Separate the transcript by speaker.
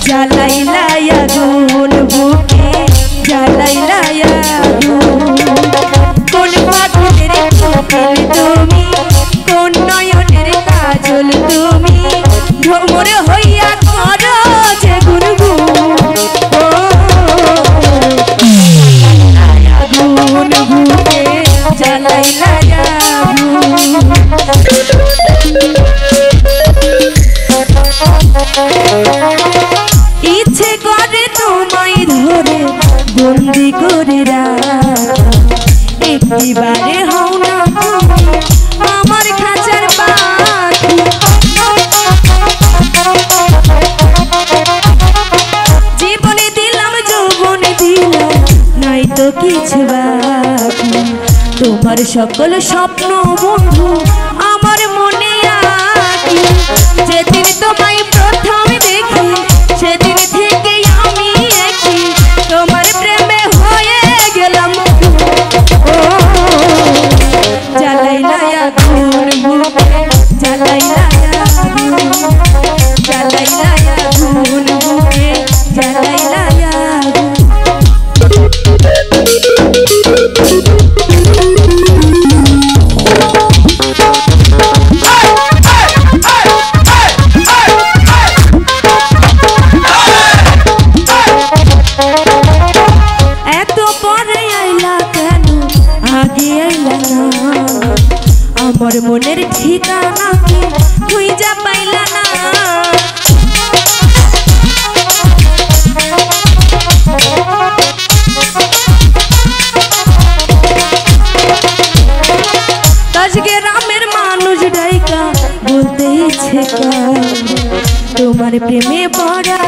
Speaker 1: জ্বালাইলা আগুন বুকে জ্বালাইলা আগুন কোন পাগলের কোকিল তুমি কোন নয়নের কাজল তুমি ভ্রমর হইয়া করো যে গুনগুন আগুন বুকে জ্বালাইলা ইচ্ছে করে তোমায় ধরে বন্দি করে একটিবারে হও না আমার খাঁচার পাখি জীবনে দিলাম যৌবনে দিলাম নাই তো কিছু বাকি তোমার সকল স্বপ্ন বন্ধু আমার মনে আঁকি যেদিন তোমায় প্রথম দেখি সেদিন থেকে আমি একই তোমার প্রেমে হয়ে গেলাম জ্বালাইলা আগুন বুকে জ্বালাইলা আগুন জ্বালাইলা আগুন বুকে জ্বালাইলা আগুন আমার মনের ঠিকানা কি খুঁজা পাইলা না আজকে রামের মানুষ ডাইকা বলতে ইচ্ছে তোমার প্রেমে পড়া